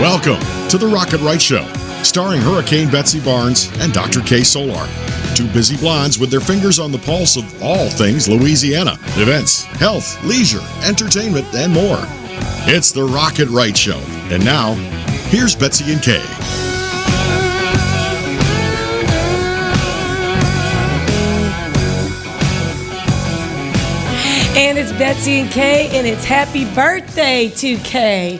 Welcome to the Rocket Right Show, starring Hurricane Betsy Barnes and Dr. K. Solar. Two busy blondes with their fingers on the pulse of all things Louisiana. Events, health, leisure, entertainment, and more. It's the Rocket Right Show. And now, here's Betsy and Kay. And it's Betsy and Kay, and it's happy birthday to Kay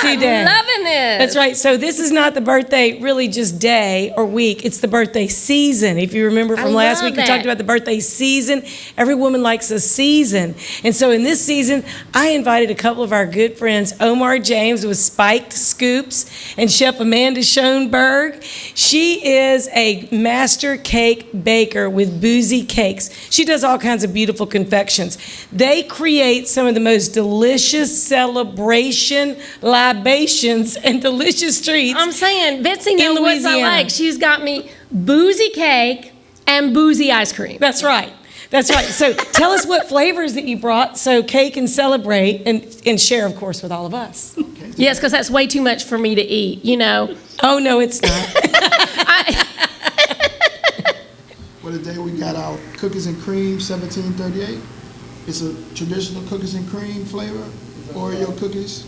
today. I'm loving this. That's right. So this is not the birthday, really just day or week. It's the birthday season. If you remember from last week, we talked about the birthday season. Every woman likes a season. And so in this season, I invited a couple of our good friends, Omar James with Spiked Scoops and Chef Amanda Schonberg. She is a master cake baker with Boozy Cakes. She does all kinds of beautiful confections. They create some of the most delicious celebration libations and delicious treats. I'm saying, Betsy knows what I like. She's got me boozy cake and boozy ice cream. That's right. That's right. So tell us what flavors that you brought so Kay can celebrate and share, of course, with all of us. Okay. Yes, because that's way too much for me to eat, you know. Oh, no, it's not. For today, we got our cookies and cream 1738. It's a traditional cookies and cream flavor, Oreo cookies,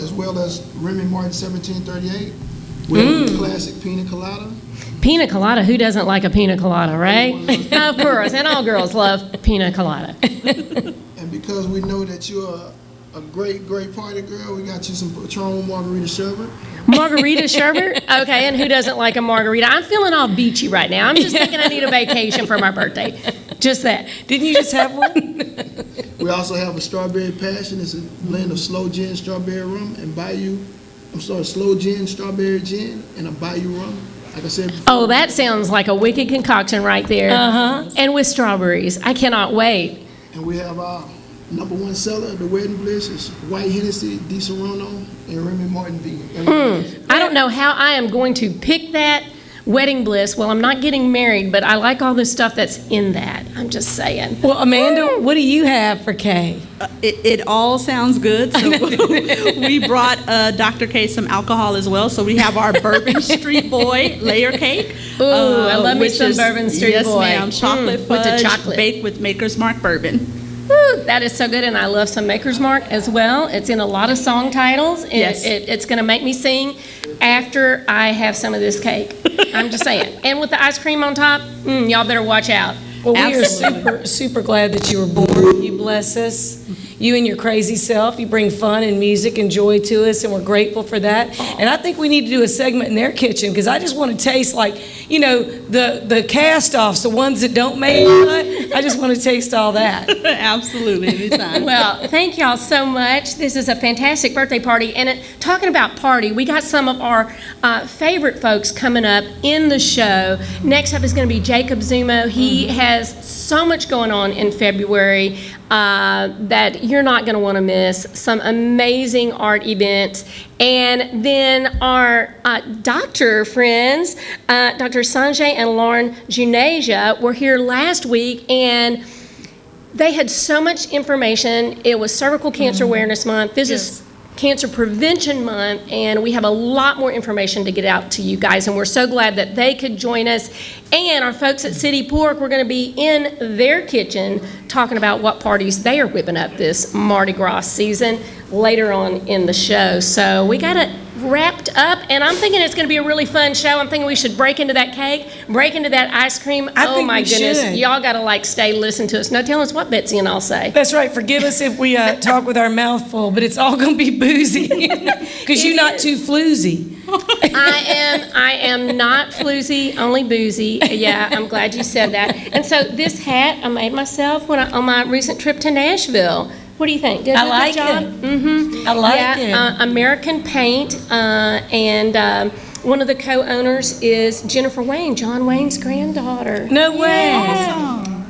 as well as Remy Martin 1738 with classic pina colada. Pina colada, who doesn't like a pina colada, right? Of course, and all girls love pina colada. And because we know that you're a great party girl, we got you some Patron margarita sherbet. Margarita sherbet? Okay, and who doesn't like a margarita? I'm feeling all beachy right now. I'm just thinking I need a vacation for my birthday. Just that. Didn't you just have one? We also have a strawberry passion. It's a blend of slow gin, strawberry rum, and slow gin, strawberry gin, and a Bayou rum. Like I said before. Oh, that sounds like a wicked concoction right there. Uh-huh. And with strawberries. I cannot wait. And we have our number one seller, the Wedding Bliss, is White Hennessy, Di Serono, and Remy Martin Vegan. I don't know how I am going to pick that Wedding Bliss. Well, I'm not getting married, but I like all the stuff that's in that. I'm just saying. Well, Amanda, what do you have for Kay? It all sounds good. So we brought Dr. K some alcohol as well. So we have our Bourbon Street Boy layer cake. Ooh, I love me some Bourbon Street Boy. Yes, ma'am. Chocolate fudge with the chocolate. Baked with Maker's Mark bourbon. Woo, that is so good, and I love some Maker's Mark as well. It's in a lot of song titles, and yes. It's going to make me sing after I have some of this cake. I'm just saying. And with the ice cream on top, y'all better watch out. Well, we are super glad that you were born. You bless us. You and your crazy self. You bring fun and music and joy to us, and we're grateful for that. And I think we need to do a segment in their kitchen, because I just want to taste, like, you know, the cast-offs, the ones that don't make it. I just want to taste all that. Absolutely, anytime. Well, thank y'all so much. This is a fantastic birthday party. And talking about party, we got some of our favorite folks coming up in the show. Next up is going to be Jacob Zumo. He has so much going on in February that you're not going to want to miss. Some amazing art events. And then our doctor friends, Dr. Sanjay and Lauren Junasia, were here last week, and they had so much information. It was Cervical Cancer Awareness Month. This is Cancer Prevention Month, and we have a lot more information to get out to you guys, and we're so glad that they could join us. And our folks at City Pork, we're going to be in their kitchen talking about what parties they are whipping up this Mardi Gras season later on in the show. So we got it wrapped up, and I'm thinking it's going to be a really fun show. I'm thinking we should break into that cake, break into that ice cream. Oh my goodness, y'all got to stay listen to us. Now tell us what Betsy and I'll say. That's right. Forgive us if we talk with our mouth full, but it's all going to be boozy because you're not too floozy. I am not floozy, only boozy. Yeah, I'm glad you said that. And so this hat I made myself on my recent trip to Nashville. What do you think? Did I like it. Mm-hmm. I like it. American Paint, and one of the co-owners is Jennifer Wayne, John Wayne's granddaughter. No way.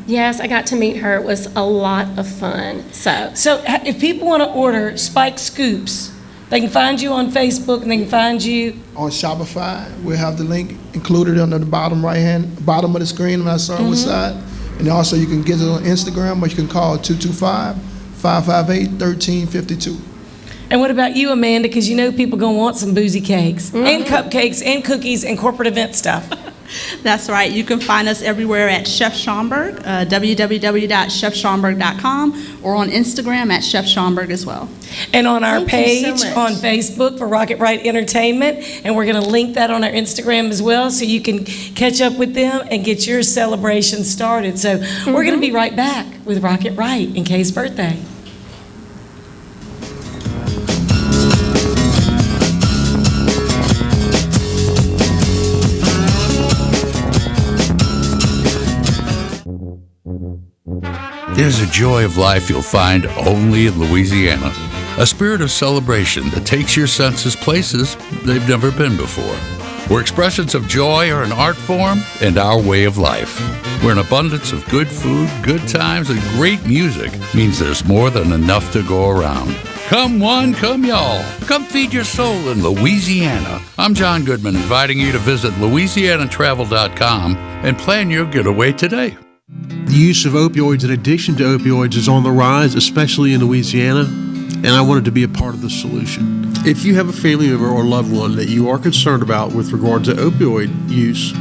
Yes, I got to meet her. It was a lot of fun. So if people want to order Spike Scoops, they can find you on Facebook, and they can find you on Shopify. We'll have the link included on the bottom of the screen on our service side. And also you can get it on Instagram, or you can call 225-558-1352. And what about you, Amanda? Because you know people going to want some boozy cakes and cupcakes and cookies and corporate event stuff. That's right. You can find us everywhere at Chef Schonberg, www.chefschonberg.com, or on Instagram at Chef Schonberg as well. And on our Thank you page so much. on Facebook for Rocket Right Entertainment, and we're going to link that on our Instagram as well, so you can catch up with them and get your celebration started. So we're going to be right back with Rocket Right and Kay's birthday. There's a joy of life you'll find only in Louisiana. A spirit of celebration that takes your senses places they've never been before. Where expressions of joy are an art form and our way of life. Where an abundance of good food, good times, and great music means there's more than enough to go around. Come one, come y'all. Come feed your soul in Louisiana. I'm John Goodman, inviting you to visit LouisianaTravel.com and plan your getaway today. The use of opioids and addiction to opioids is on the rise, especially in Louisiana, and I wanted to be a part of the solution. If you have a family member or loved one that you are concerned about with regard to opioid use,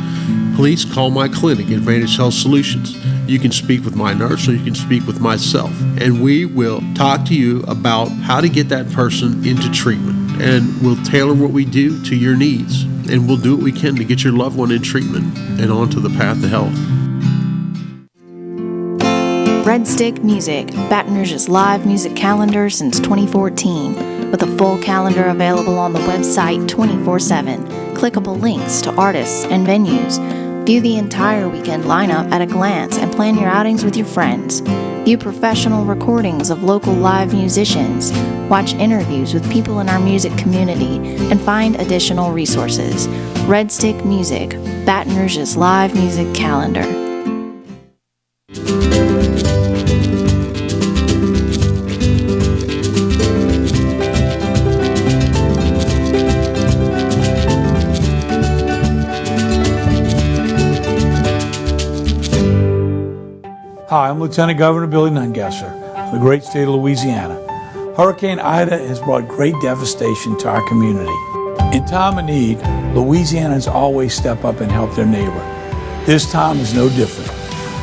please call my clinic, Advantage Health Solutions. You can speak with my nurse or you can speak with myself, and we will talk to you about how to get that person into treatment, and we'll tailor what we do to your needs, and we'll do what we can to get your loved one in treatment and onto the path to health. Red Stick Music, Baton Rouge's live music calendar since 2014, with a full calendar available on the website 24/7, clickable links to artists and venues. View the entire weekend lineup at a glance and plan your outings with your friends. View professional recordings of local live musicians, watch interviews with people in our music community, and find additional resources. Red Stick Music, Baton Rouge's live music calendar. Hi, I'm Lieutenant Governor Billy Nungesser of the great state of Louisiana. Hurricane Ida has brought great devastation to our community. In time of need, Louisianans always step up and help their neighbor. This time is no different.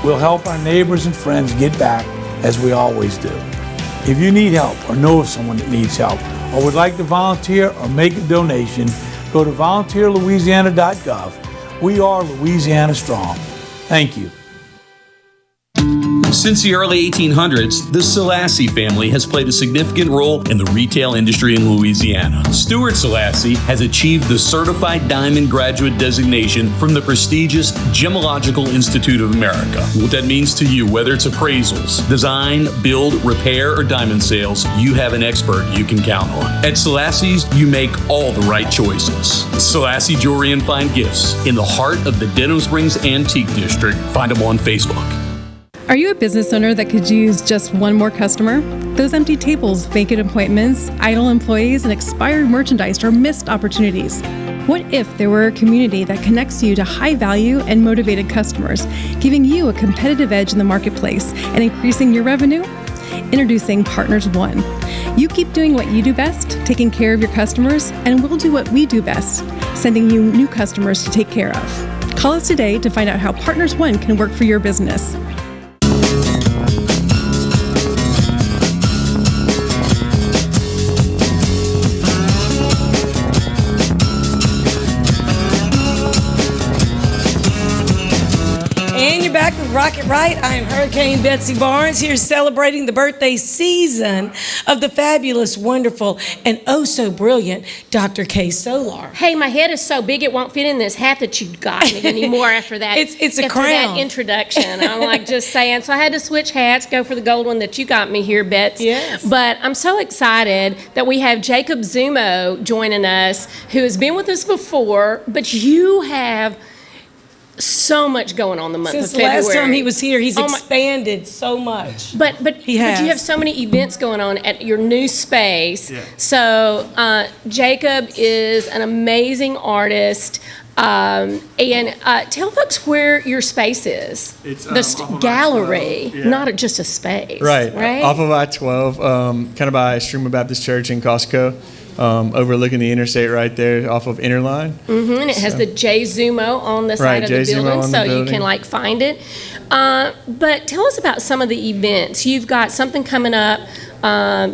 We'll help our neighbors and friends get back as we always do. If you need help or know of someone that needs help or would like to volunteer or make a donation, go to volunteerlouisiana.gov. We are Louisiana Strong. Thank you. Since the early 1800s, the Selassie family has played a significant role in the retail industry in Louisiana. Stuart Selassie has achieved the Certified Diamond Graduate designation from the prestigious Gemological Institute of America. What that means to you, whether it's appraisals, design, build, repair, or diamond sales, you have an expert you can count on. At Selassie's, you make all the right choices. Selassie Jewelry and Fine Gifts in the heart of the Denham Springs Antique District. Find them on Facebook. Are you a business owner that could use just one more customer? Those empty tables, vacant appointments, idle employees, and expired merchandise are missed opportunities. What if there were a community that connects you to high-value and motivated customers, giving you a competitive edge in the marketplace and increasing your revenue? Introducing Partners One. You keep doing what you do best, taking care of your customers, and we'll do what we do best, sending you new customers to take care of. Call us today to find out how Partners One can work for your business. Back with Rocket Right. I am Hurricane Betsy Barnes here celebrating the birthday season of the fabulous, wonderful, and oh so brilliant Dr. Kay Solar. Hey, my head is so big it won't fit in this hat that you got me anymore after that. It's a after crown. That introduction. I'm like just saying. So I had to switch hats, go for the gold one that you got me here, Bets. Yes. But I'm so excited that we have Jacob Zumo joining us, who has been with us before, but you have so much going on the month Since of February. last time he was here, he's expanded so much. But you have so many events going on at your new space. Yeah. So Jacob is an amazing artist. Tell folks where your space is. It's the gallery, not just a space. Right. Right. Off of I-12, kind of by Streamer Baptist Church in Costco, overlooking the interstate right there off of Interline. And it has the J Zumo on the side of the building, so you can find it. But tell us about some of the events. You've got something coming up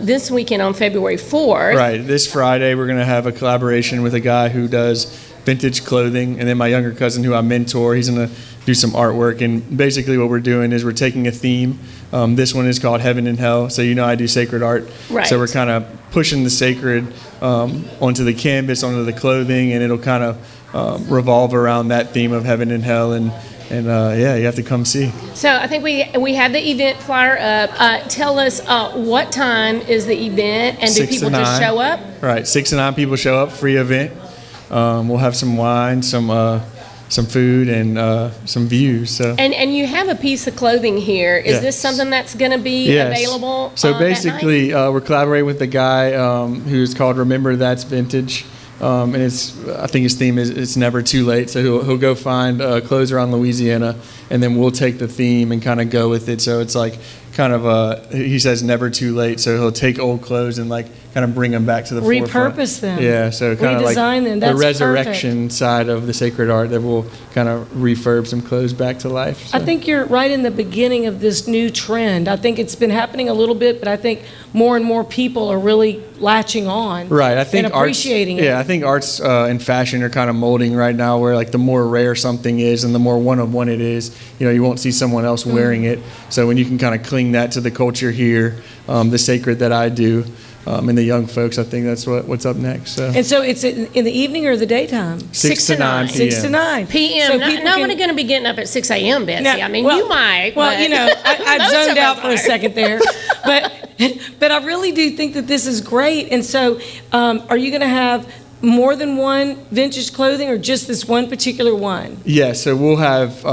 this weekend on February 4th. Right. This Friday, we're going to have a collaboration with a guy who does vintage clothing, and then my younger cousin who I mentor, he's going to do some artwork. And basically what we're doing is we're taking a theme. This one is called Heaven and Hell. So I do sacred art. Right. So we're kind of pushing the sacred onto the canvas, onto the clothing, and it'll kind of revolve around that theme of heaven and hell. And you have to come see. So I think we have the event flyer up. Tell us what time is the event, and do people just show up? Right, 6 to 9 people show up, free event. We'll have some wine, some food, and some views. So. And you have a piece of clothing here. Is this something that's going to be available? So basically, we're collaborating with the guy who's called Remember That's Vintage. And I think his theme is it's never too late. So he'll go find clothes around Louisiana, and then we'll take the theme and kind of go with it. So it's like kind of he says never too late. So he'll take old clothes and kind of bring them back to the forefront. Repurpose them. Yeah, so kind of redesign them. That's the resurrection perfect. side of the sacred art that will kind of refurb some clothes back to life. So. I think you're right in the beginning of this new trend. I think it's been happening a little bit, but I think more and more people are really latching on. Right, I think and appreciating it. Yeah, I think arts and fashion are kind of molding right now, where the more rare something is and the more one of one it is, you won't see someone else wearing it. So when you can kind of cling that to the culture here, the sacred that I do. And the young folks, I think that's what's up next. So. And so it's in the evening or the daytime? 6 to 9 p.m. 6 to 9 p.m. So Nobody going to be getting up at 6 a.m., Betsy. Now, you might. Well, but I zoned out for a second there. But I really do think that this is great. And so are you going to have more than one vintage clothing, or just this one particular one? Yeah, so we'll have,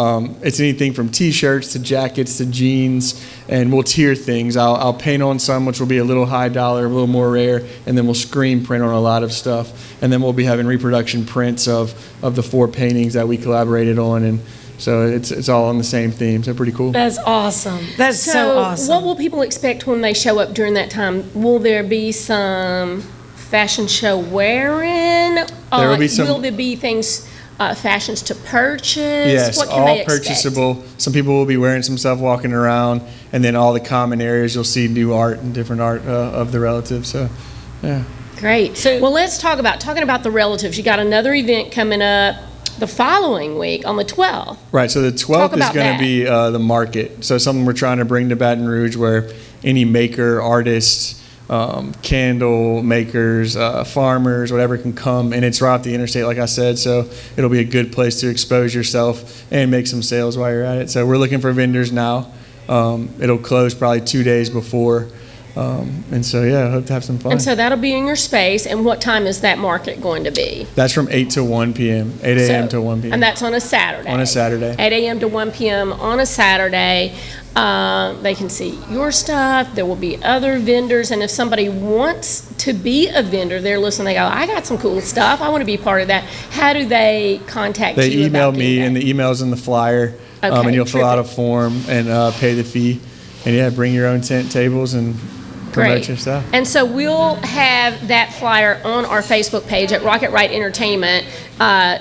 it's anything from T-shirts to jackets to jeans, and we'll tier things. I'll paint on some, which will be a little high dollar, a little more rare, and then we'll screen print on a lot of stuff. And then we'll be having reproduction prints of the 4 paintings that we collaborated on, and so it's all on the same theme, so pretty cool. That's awesome. That's so awesome. What will people expect when they show up during that time? Will there be some fashion show wearing? There will be some. Will there be things, fashions to purchase? Yes, what can all they expect? purchasable. Some people will be wearing some stuff walking around, and then all the common areas you'll see new art and different art of the relatives. So, yeah. Great. Well, let's talking about the relatives. You got another event coming up the following week on the 12th. Right. So the 12th is going to be the market. So something we're trying to bring to Baton Rouge, where any maker, artist, candle makers, farmers, whatever can come, and it's right off the interstate, like I said, so it'll be a good place to expose yourself and make some sales while you're at it. So we're looking for vendors now. It'll close probably 2 days before, and so I hope to have some fun. And so that'll be in your space. And what time is that market going to be? That's from 8 to 1 p.m., 8 a.m. to 1 p.m. And that's on a Saturday? On a Saturday. 8 a.m. to 1 p.m. on a Saturday. They can see your stuff. There will be other vendors. And if somebody wants to be a vendor, they're listening, they go, I got some cool stuff. I want to be part of that. How do they contact you? They email me, and the email's in the flyer. Okay, and you'll fill out a form and pay the fee. And bring your own tent tables and promote your stuff. And so we'll have that flyer on our Facebook page at Rocket Right Entertainment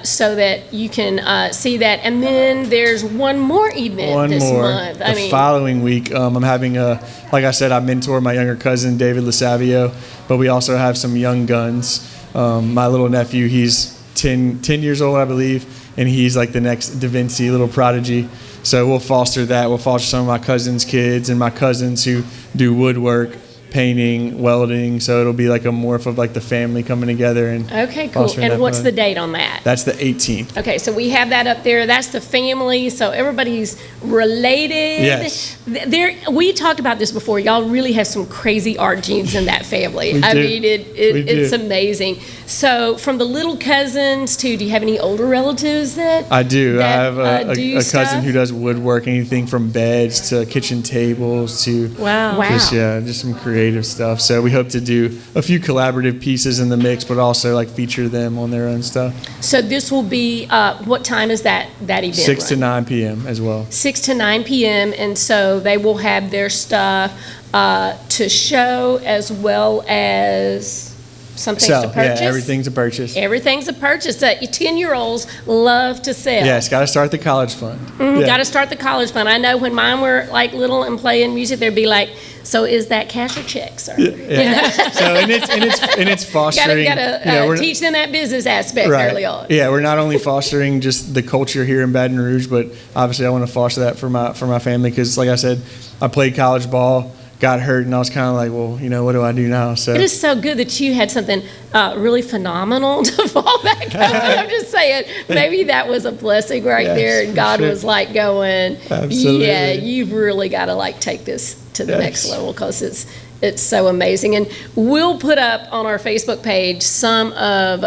so that you can see that. And then there's one more event this month. The following week, I'm having like I said, I mentor my younger cousin, David LaSavio, but we also have some young guns. My little nephew, he's 10 years old, I believe, and he's like the next Da Vinci little prodigy. So we'll foster that. We'll foster some of my cousin's kids and my cousins who do woodwork, painting, welding, so it'll be like a morph of like the family coming together and okay, cool. And what's the date on that? That's the 18th. Okay, so we have that up there. That's the family, so everybody's related. Yes. We talked about this before. Y'all really have some crazy art genes in that family. I mean, it's amazing. So from the little cousins to, do you have any older relatives that? I do. I have a cousin who does woodwork, anything from beds to kitchen tables to wow, just some creative creative stuff. So we hope to do a few collaborative pieces in the mix, but also like feature them on their own stuff. So this will be, what time is that event? 6 to 9 p.m. as well. 6 to 9 p.m. And so they will have their stuff to show, as well as some things to purchase. Yeah, everything's a purchase. Everything's a purchase that your 10-year-olds love to sell. Yes, got to start the college fund. Yeah. Got to start the college fund. I know when mine were like little and playing music, they'd be like, "So is that cash or check, sir?" Yeah. So and it's fostering. Gotta teach them that business aspect early on. Yeah, we're not only fostering just the culture here in Baton Rouge, but obviously I want to foster that for my family, because, like I said, I played college ball, got hurt, and I was kind of like, well, what do I do now? So it is so good that you had something really phenomenal to fall back on. I'm just saying, maybe that was a blessing there, and God was like going, absolutely. Yeah, you've really got to like take this to the next level, because it's so amazing. And we'll put up on our Facebook page some of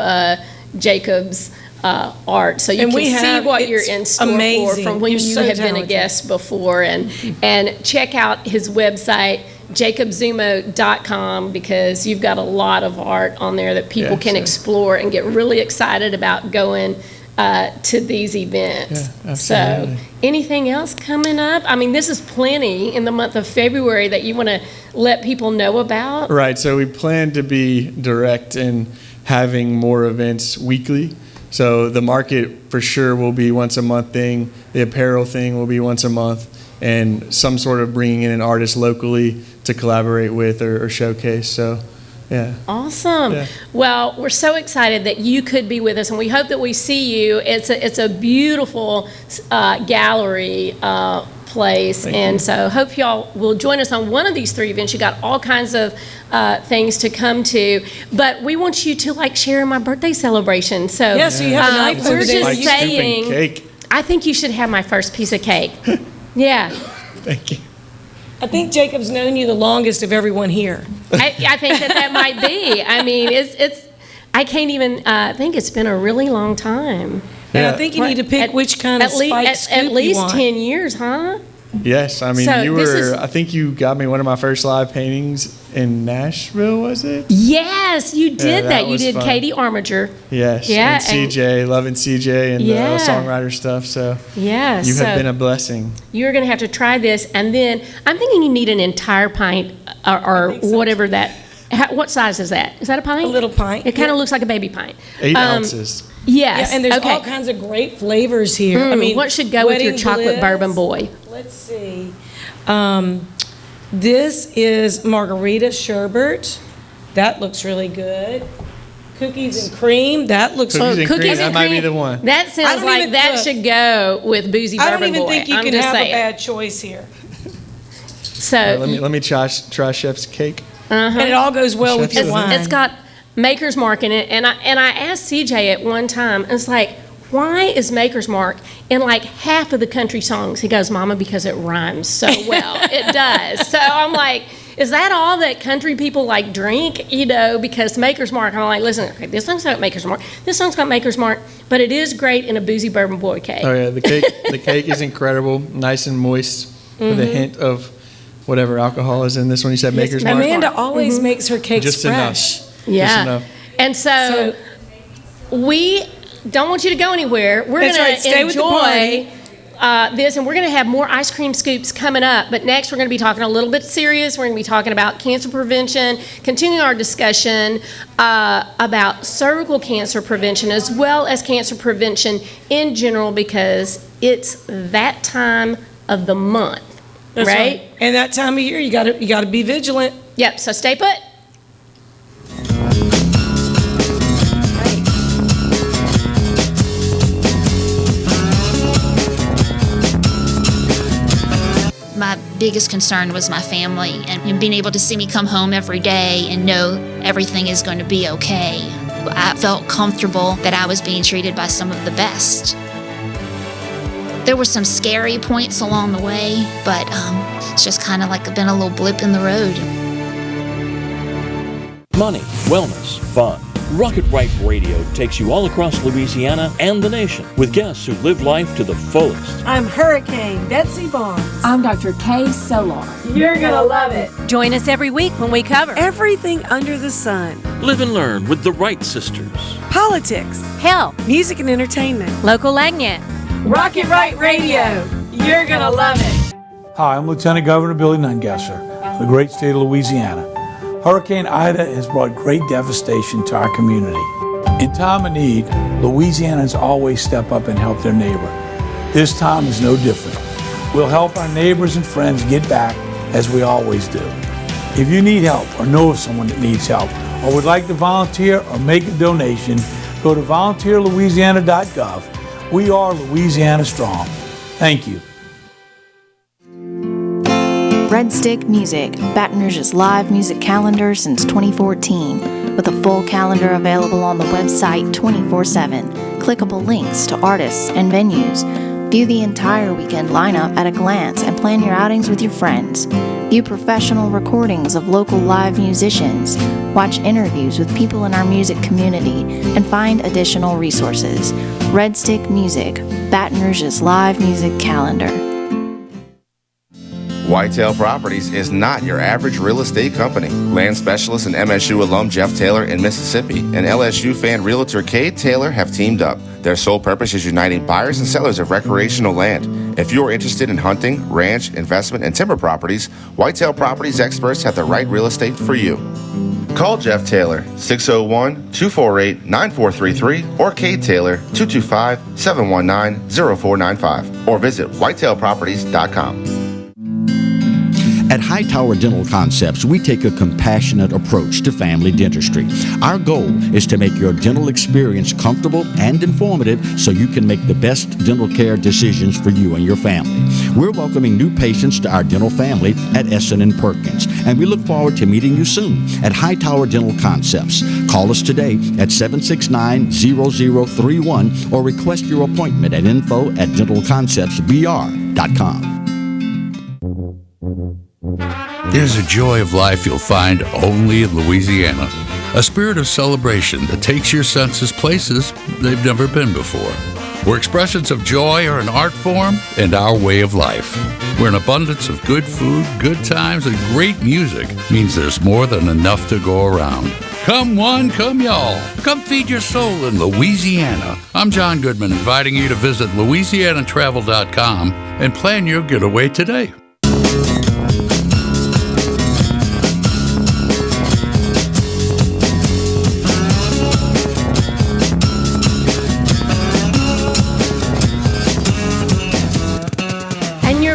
Jacob's art, so you can see what you're in store for from when you have been a guest before, and check out his website, jacobzumo.com, because you've got a lot of art on there that people can explore and get really excited about going to these events. Yeah, absolutely. So anything else coming up? I mean, this is plenty in the month of February that you want to let people know about. Right, so we plan to be direct in having more events weekly. So the market for sure will be once a month thing. The apparel thing will be once a month, and some sort of bringing in an artist locally to collaborate with or showcase. So, yeah. Awesome. Yeah. Well, we're so excited that you could be with us, and we hope that we see you. It's a beautiful gallery place, and so hope y'all will join us on one of these 3 events. You got all kinds of things to come to, but we want you to like share in my birthday celebration. So so you have a knife we're over there. just saying, cake. I think you should have my first piece of cake. Yeah. Thank you. I think Jacob's known you the longest of everyone here. I think that might be. I mean, it's I can't even think it's been a really long time. And I think you need to pick which kind of spiked scoop at least you want. 10 years, huh? Yes, I mean, So I think you got me one of my first live paintings in Nashville, was it? Yes, you did that that. You was did fun. Katie Armiger. Yes, Yeah, and CJ, loving CJ and Yeah. the songwriter stuff, so Yeah, you so have been a blessing. you're going to have to try this, and then I'm thinking you need an entire pint or whatever that. What size is that? Is that a pint? A little pint. It kind of looks like a baby pint. 8 ounces. Yes. Yeah, and there's okay. all kinds of great flavors here. I mean, what should go with your wedding chocolate bliss. bourbon boy? Let's see. This is margarita sherbet. That looks really good. Cookies and cream. That looks Cookies and cookies cream, and that might be cream. the one. That I sounds don't like even- that look. should go with Boozy I Bourbon don't even Boy. think you I'm can just have saying. a bad choice here. So Let me try Chef's cake. And it all goes well with your Chef's wine. it's got Maker's Mark in it, and I asked CJ at one time, it's like, why is Maker's Mark in like half of the country songs? He goes, Mama, because it rhymes so well. It does. So I'm like, is that all that country people like drink? Because Maker's Mark, I'm like, listen, okay, this song's got Maker's Mark, this song's got Maker's Mark, but it is great in a Boozy Bourbon Boy cake. Oh yeah, the cake is incredible, nice and moist with a hint of whatever alcohol is in this one. You said Maker's Mark. Amanda always makes her cakes Just fresh. enough. Yeah. Just enough. And so we don't want you to go anywhere. We're That's going right, stay to with the enjoy this, and we're going to have more ice cream scoops coming up. But next, we're going to be talking a little bit serious. We're going to be talking about cancer prevention, continuing our discussion about cervical cancer prevention, as well as cancer prevention in general, because it's that time of the month. That's right? And that time of year, you got to be vigilant. Yep. So stay put. My biggest concern was my family and being able to see me come home every day and know everything is going to be okay. I felt comfortable that I was being treated by some of the best. There were some scary points along the way, but it's just kind of like been a little blip in the road. Money, wellness, fun. Rocket Right Radio takes you all across Louisiana and the nation with guests who live life to the fullest. I'm Hurricane Betsy Barnes. I'm Dr. Kay Solar. You're gonna love it. Join us every week when we cover Everything under the sun. Live and learn with the Wright sisters. Politics. health, Music and entertainment. local lagnet. Rocket Right Radio. You're gonna love it. Hi, I'm Lieutenant Governor Billy Nungesser of the great state of Louisiana. Hurricane Ida has brought great devastation to our community. In time of need, Louisianans always step up and help their neighbor. This time is no different. We'll help our neighbors and friends get back as we always do. If you need help or know of someone that needs help or would like to volunteer or make a donation, go to volunteerlouisiana.gov. We are Louisiana Strong. Thank you. Red Stick Music, Baton Rouge's live music calendar since 2014, with a full calendar available on the website 24/7. Clickable links to artists and venues. View the entire weekend lineup at a glance and plan your outings with your friends. View professional recordings of local live musicians. Watch interviews with people in our music community and find additional resources. Red Stick Music, Baton Rouge's live music calendar. Whitetail Properties is not your average real estate company. Land specialist and MSU alum Jeff Taylor in Mississippi and LSU fan realtor Cade Taylor have teamed up. Their sole purpose is uniting buyers and sellers of recreational land. If you're interested in hunting, ranch, investment, and timber properties, Whitetail Properties experts have the right real estate for you. Call Jeff Taylor, 601-248-9433, or Cade Taylor, 225-719-0495, or visit whitetailproperties.com. At Hightower Dental Concepts, we take a compassionate approach to family dentistry. Our goal is to make your dental experience comfortable and informative so you can make the best dental care decisions for you and your family. We're welcoming new patients to our dental family at Essen & Perkins, and we look forward to meeting you soon at Hightower Dental Concepts. Call us today at 769-0031 or request your appointment at info@dentalconceptsbr.com. There's a joy of life you'll find only in Louisiana. A spirit of celebration that takes your senses places they've never been before. Where expressions of joy are an art form and our way of life. Where an abundance of good food, good times, and great music means there's more than enough to go around. Come one, come y'all. Come feed your soul in Louisiana. I'm John Goodman, inviting you to visit louisianatravel.com and plan your getaway today.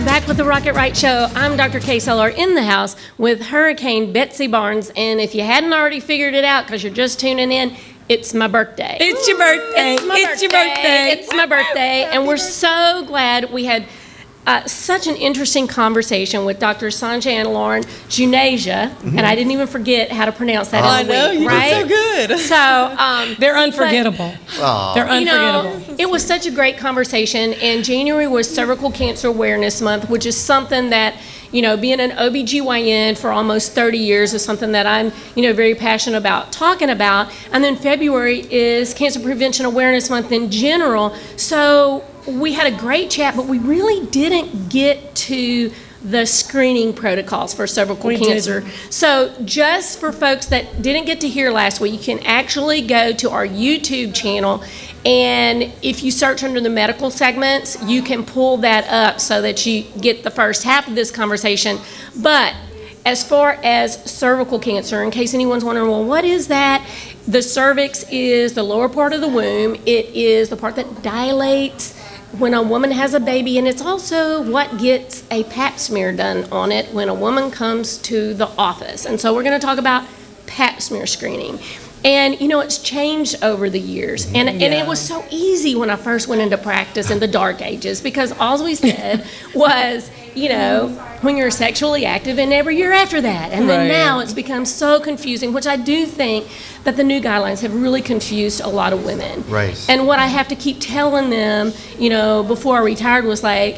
Back with the Rocket Right Show. I'm Dr. Kay Solar in the house with Hurricane Betsy Barnes. And if you hadn't already figured it out because you're just tuning in, it's my birthday. It's your birthday. It's your birthday. It's my birthday. And we're so glad we had such an interesting conversation with Dr. Sanjay and Lauren Junasia, and I didn't even forget how to pronounce that. I know, you right? did so good. So they're unforgettable. They're unforgettable. You know, it was such a great conversation, and January was Cervical Cancer Awareness Month, which is something that, you know, being an OBGYN for almost 30 years is something that I'm, you know, very passionate about talking about. And then February is Cancer Prevention Awareness Month in general. So we had a great chat, but we really didn't get to the screening protocols for cervical cancer. So just for folks that didn't get to hear last week, you can actually go to our YouTube channel, and if you search under the medical segments, you can pull that up so that you get the first half of this conversation. But as far as cervical cancer, in case anyone's wondering, well, what is that? The cervix is the lower part of the womb. It is the part that dilates when a woman has a baby, and it's also what gets a pap smear done on it when a woman comes to the office. And so we're going to talk about pap smear screening. And, you know, it's changed over the years. And it was so easy when I first went into practice in the dark ages, because all we said was, you know, when you're sexually active and every year after that. And then now it's become so confusing, which I do think that the new guidelines have really confused a lot of women. Right. And what I have to keep telling them, you know, before I retired was like,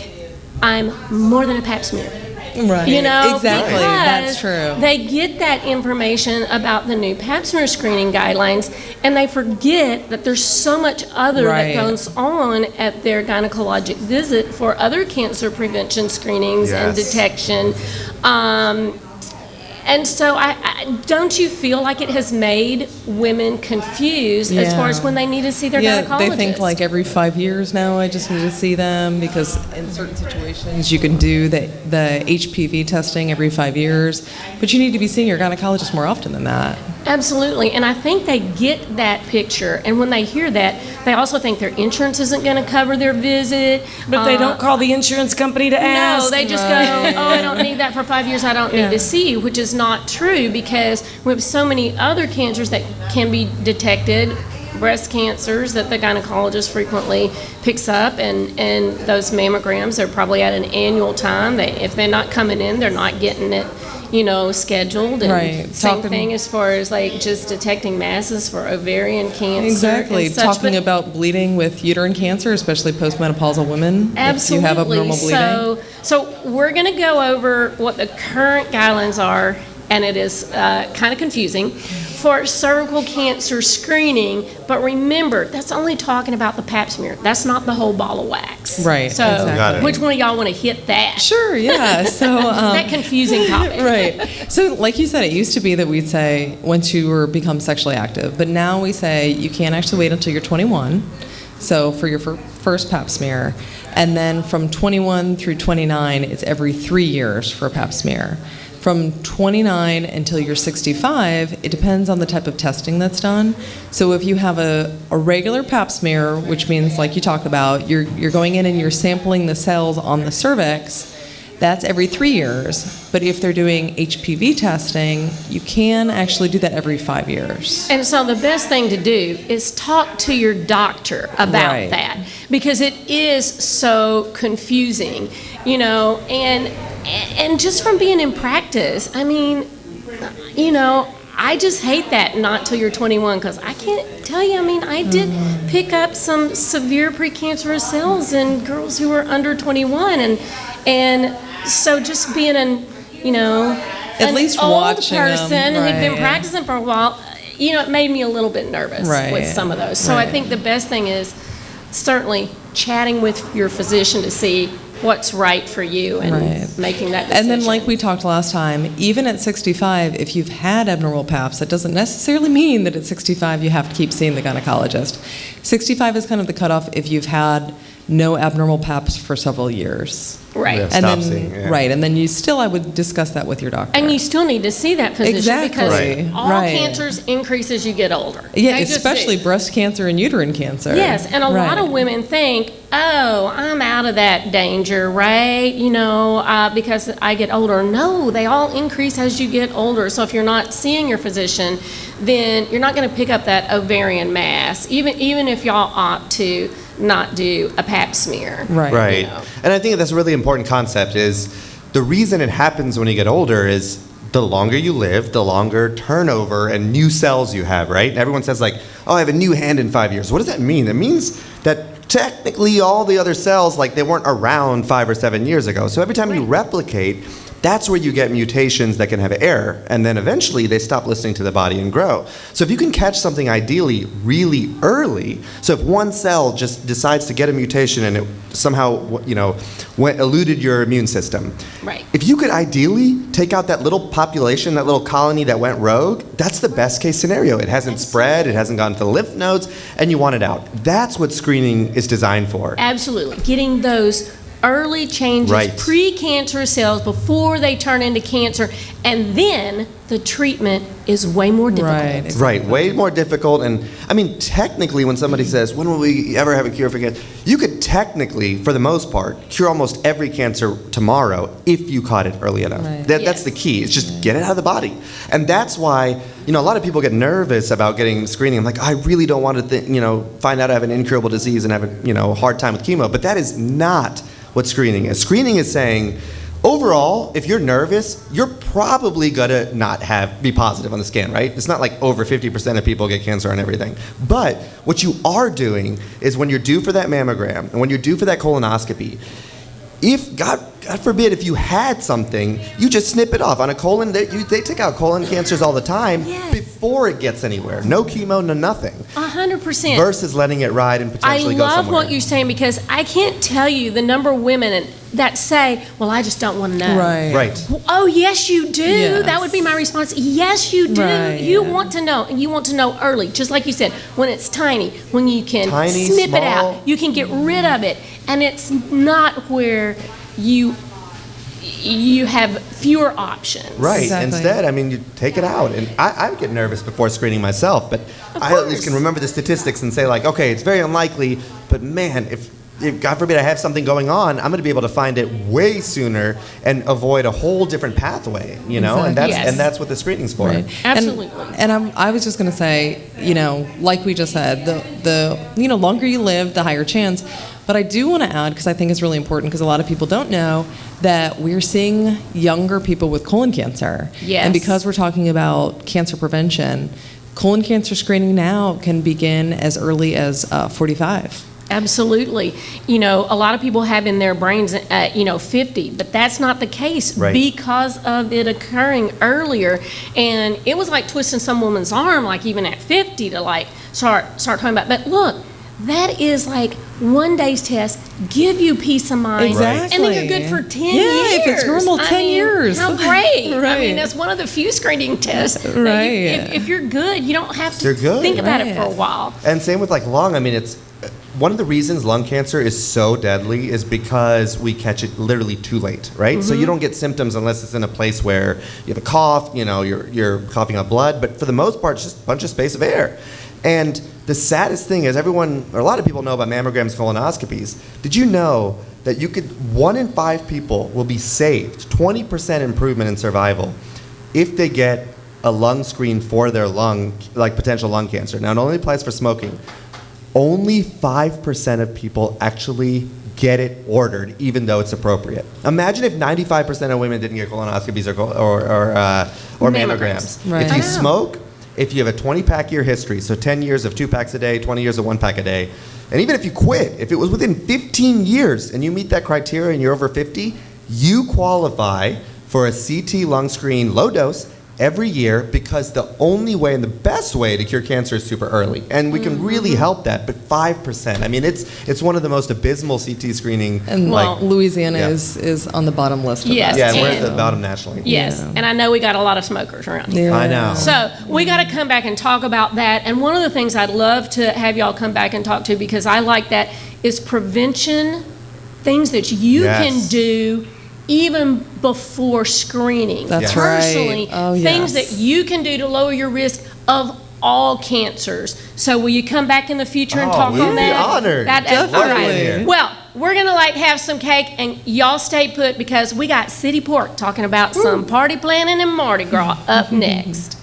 I'm more than a pap smear. Right. You know, Exactly. That's because true. they get that information about the new pap smear screening guidelines, and they forget that there's so much other Right. that goes on at their gynecologic visit for other cancer prevention screenings and Yes. detection. And so, don't you feel like it has made women confused as far as when they need to see their gynecologist? They think like every 5 years now I just need to see them, because in certain situations you can do the HPV testing every 5 years, but you need to be seeing your gynecologist more often than that. Absolutely, and I think they get that picture, and when they hear that, they also think their insurance isn't going to cover their visit. But they don't call the insurance company to ask. No, they just go, oh, I don't need that for 5 years, I don't need to see you, which is not true, because we have so many other cancers that can be detected, breast cancers that the gynecologist frequently picks up, and those mammograms are probably at an annual time. If they're not coming in, they're not getting it, scheduled. And Right. same thing as far as like just detecting masses for ovarian cancer. Exactly. And such, Talking but about bleeding with uterine cancer, especially postmenopausal women. absolutely. If you have abnormal bleeding. So we're going to go over what the current guidelines are, and it is kind of confusing, for cervical cancer screening. But remember, that's only talking about the pap smear. That's not the whole ball of wax. Right, So exactly. which one of y'all want to hit that? Sure, yeah. So that confusing topic. Right. So like you said, it used to be that we'd say once you become sexually active, but now we say you can't actually wait until you're 21. So for your first pap smear, and then from 21 through 29, it's every 3 years for a pap smear. From 29 until you're 65, it depends on the type of testing that's done. So if you have a regular pap smear, which means, like you talked about, you're going in and you're sampling the cells on the cervix, that's every 3 years. But if they're doing HPV testing, you can actually do that every 5 years. And so the best thing to do is talk to your doctor about Right. that, because it is so confusing, and just from being in practice, I mean, I just hate that not till you're 21, because I can't tell you, I did pick up some severe precancerous cells in girls who were under 21, and so just being an least old watching 'em, person who'd been right. practicing for a while, it made me a little bit nervous Right. with some of those. So I Right. think the best thing is certainly chatting with your physician to see what's right for you and Right. making that decision. And then, like we talked last time, even at 65, if you've had abnormal paps, that doesn't necessarily mean that at 65 you have to keep seeing the gynecologist. 65 is kind of the cutoff if you've had no abnormal paps for several years. Right. Yeah, And stop then, seeing, yeah. right, and then I would discuss that with your doctor. And you still need to see that physician Exactly. because Right. all Right. cancers increase as you get older. Yeah, They just especially do. breast cancer and uterine cancer. Yes, and a lot Right. of women think, oh, I'm out of that danger, right? Because I get older. No, they all increase as you get older. So if you're not seeing your physician, then you're not going to pick up that ovarian mass, even if y'all opt to not do a pap smear. Right. And I think that's a really important concept is the reason it happens when you get older is the longer you live, the longer turnover and new cells you have, right? And everyone says like, oh, I have a new hand in 5 years. What does that mean? It means that technically all the other cells, like they weren't around 5 or 7 years ago. So every time you replicate, that's where you get mutations that can have error, and then eventually they stop listening to the body and grow. So if you can catch something ideally really early, so if one cell just decides to get a mutation and it somehow, eluded your immune system, Right. if you could ideally take out that little population, that little colony that went rogue, that's the best case scenario. It hasn't spread, it hasn't gone to the lymph nodes, and you want it out. That's what screening is designed for. Absolutely. Getting those early changes, Right. pre-cancerous cells before they turn into cancer, and then the treatment is way more difficult. Right, way more difficult. And technically, when somebody says, when will we ever have a cure for cancer? You could technically, for the most part, cure almost every cancer tomorrow if you caught it early enough. Right. That's the key. It's just get it out of the body. And that's why, a lot of people get nervous about getting screening. I'm like, I really don't want to, find out I have an incurable disease and have a hard time with chemo. But that is not what screening is. Screening is saying, overall, if you're nervous, you're probably gonna not be positive on the scan, right? It's not like over 50% of people get cancer and everything. But what you are doing is when you're due for that mammogram and when you're due for that colonoscopy, if God God forbid, if you had something, you just snip it off. On a colon, they take out colon cancers all the time before it gets anywhere. No chemo, no nothing. 100%. Versus letting it ride and potentially go somewhere. I love what you're saying, because I can't tell you the number of women that say, well, I just don't want to know. Right. Oh, yes, you do. Yes. That would be my response. Yes, you do. Right, You want to know, and you want to know early. Just like you said, when it's tiny, when you can snip it out, you can get rid of it. And it's not where you have fewer options. Right. Exactly. Instead, I mean, you take it out. And I get nervous before screening myself, but I at least can remember the statistics and say, like, okay, it's very unlikely, but man, if God forbid I have something going on, I'm going to be able to find it way sooner and avoid a whole different pathway, you know? Exactly. And that's what the screening's for. Right. Absolutely. And I was just going to say, like we just said, the longer you live, the higher chance. But I do want to add, because I think it's really important, because a lot of people don't know, that we're seeing younger people with colon cancer. Yes. And because we're talking about cancer prevention, colon cancer screening now can begin as early as 45. Absolutely. A lot of people have in their brains, 50, but that's not the case because of it occurring earlier. And it was like twisting some woman's arm, like even at 50, to like start talking about. But look, that is like one day's test, give you peace of mind. Exactly. And then you're good for 10 years. Yeah, if it's normal, 10 years. How great. Right. I mean, that's one of the few screening tests. Right. If you're good, you don't have to think about it for a while. And same with like lung. I mean, it's one of the reasons lung cancer is so deadly is because we catch it literally too late, right? So you don't get symptoms unless it's in a place where you have a cough, you're coughing up blood, but for the most part, it's just a bunch of space of air. And the saddest thing is a lot of people know about mammograms, colonoscopies. Did you know that 1 in 5 people will be saved, 20% improvement in survival, if they get a lung screen for their potential lung cancer? Now, it only applies for smoking. Only 5% of people actually get it ordered, even though it's appropriate. Imagine if 95% of women didn't get colonoscopies or mammograms. Right. If you smoke, if you have a 20-pack year history, so 10 years of 2 packs a day, 20 years of 1 pack a day, and even if you quit, if it was within 15 years and you meet that criteria and you're over 50, you qualify for a CT lung screen low dose every year, because the only way and the best way to cure cancer is super early. And we can really help that, but 5%. I mean, it's one of the most abysmal CT screening. And Louisiana is on the bottom list of Yes. that. Yeah, we're at the bottom nationally. Yes, and I know we got a lot of smokers around here. I know. So we got to come back and talk about that. And one of the things I'd love to have y'all come back and talk to, because I like that, is prevention, things that you can do even before screening. That's Personally, right. Oh, things yes. that you can do to lower your risk of all cancers. So will you come back in the future and talk on that? We'd be honored. All right. Definitely. Well, we're going to have some cake, and y'all stay put, because we got City Pork talking about some party planning and Mardi Gras up next.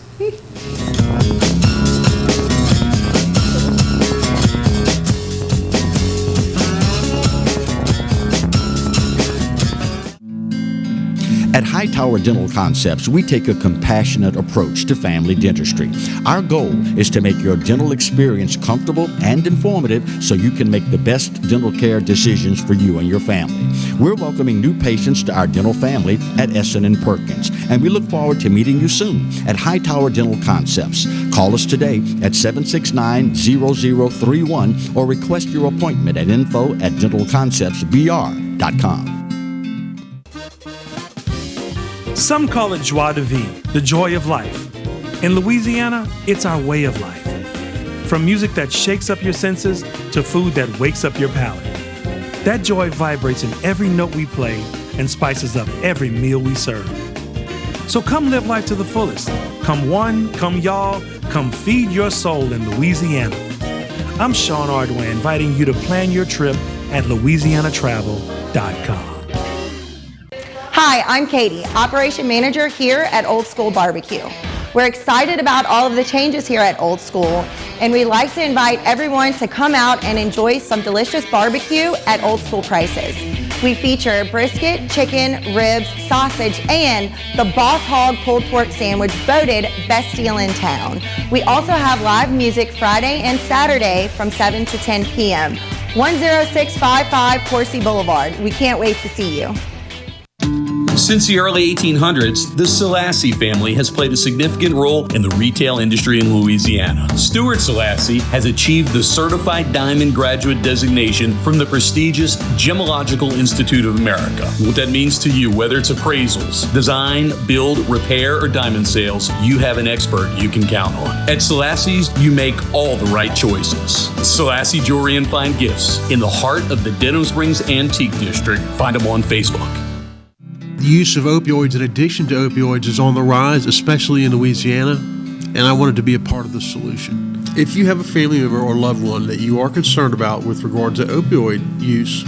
At Hightower Dental Concepts, we take a compassionate approach to family dentistry. Our goal is to make your dental experience comfortable and informative so you can make the best dental care decisions for you and your family. We're welcoming new patients to our dental family at Essen & Perkins, and we look forward to meeting you soon at Hightower Dental Concepts. Call us today at 769-0031 or request your appointment at info@dentalconceptsbr.com. Some call it joie de vivre, the joy of life. In Louisiana, it's our way of life. From music that shakes up your senses to food that wakes up your palate. That joy vibrates in every note we play and spices up every meal we serve. So come live life to the fullest. Come one, come y'all, come feed your soul in Louisiana. I'm Sean Ardway, inviting you to plan your trip at louisianatravel.com. Hi, I'm Katie, Operation Manager here at Old School Barbecue. We're excited about all of the changes here at Old School, and we'd like to invite everyone to come out and enjoy some delicious barbecue at Old School prices. We feature brisket, chicken, ribs, sausage, and the Boss Hog pulled pork sandwich, voted best deal in town. We also have live music Friday and Saturday from 7 to 10 p.m. 10655 Coursey Boulevard. We can't wait to see you. Since the early 1800s, the Selassie family has played a significant role in the retail industry in Louisiana. Stuart Selassie has achieved the Certified Diamond Graduate designation from the prestigious Gemological Institute of America. What that means to you, whether it's appraisals, design, build, repair, or diamond sales, you have an expert you can count on. At Selassie's, you make all the right choices. Selassie Jewelry and Fine Gifts in the heart of the Denham Springs Antique District. Find them on Facebook. The use of opioids and addiction to opioids is on the rise, especially in Louisiana, and I wanted to be a part of the solution. If you have a family member or loved one that you are concerned about with regard to opioid use,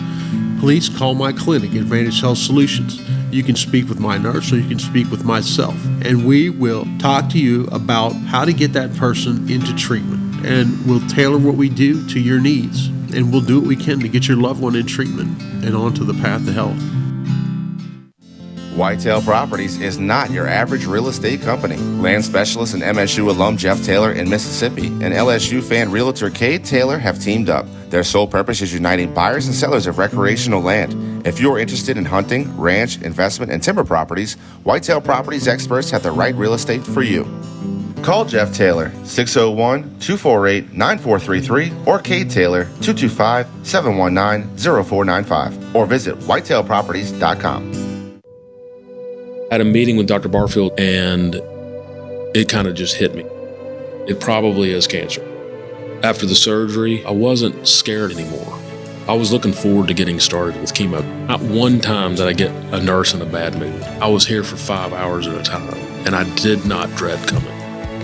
please call my clinic, Advantage Health Solutions. You can speak with my nurse or you can speak with myself, and we will talk to you about how to get that person into treatment, and we'll tailor what we do to your needs, and we'll do what we can to get your loved one in treatment and onto the path to health. Whitetail Properties is not your average real estate company. Land specialist and MSU alum Jeff Taylor in Mississippi and LSU fan realtor Cade Taylor have teamed up. Their sole purpose is uniting buyers and sellers of recreational land. If you are interested in hunting, ranch, investment, and timber properties, Whitetail Properties experts have the right real estate for you. Call Jeff Taylor, 601-248-9433, or Cade Taylor, 225-719-0495, or visit whitetailproperties.com. I had a meeting with Dr. Barfield, and it kind of just hit me. It probably is cancer. After the surgery, I wasn't scared anymore. I was looking forward to getting started with chemo. Not one time did I get a nurse in a bad mood. I was here for 5 hours at a time, and I did not dread coming.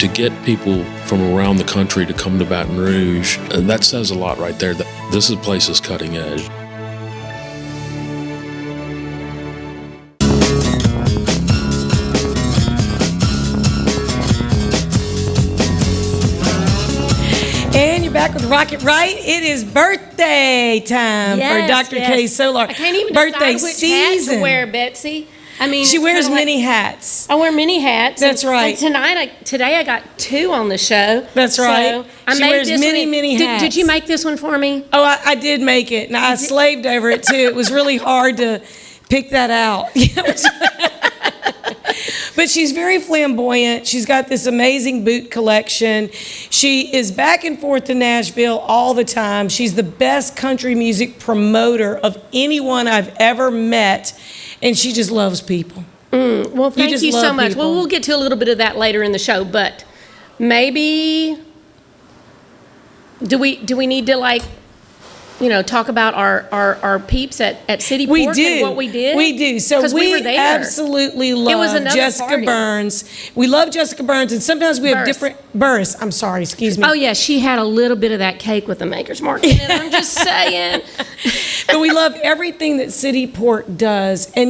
To get people from around the country to come to Baton Rouge, that says a lot right there. That this place is cutting edge. And you're back with Rocket Right. It is birthday time for Dr. K. Solar. I can't even birthday decide which season. hat to wear, Betsy. I mean, She it's wears kinda like- many hats. I wear many hats. That's right. And today I got 2 on the show. That's right. So I She made wears this many, one. many hats. Did you make this one for me? Oh, I did make it. And I slaved over it, too. It was really hard to pick that out. But she's very flamboyant. She's got this amazing boot collection. She is back and forth to Nashville all the time. She's the best country music promoter of anyone I've ever met. And she just loves people. Well, thank you so much. people. Well, we'll get to a little bit of that later in the show, but maybe do we need to talk about our peeps at City Pork and what we did? We do. So 'Cause we were there. absolutely love It was another Jessica party. Burns. We love Jessica Burns, and sometimes we have Burris. different Burris. I'm sorry, excuse me. Oh yeah, she had a little bit of that cake with the Maker's Mark in it. I'm just saying. But we love everything that City Pork does. And,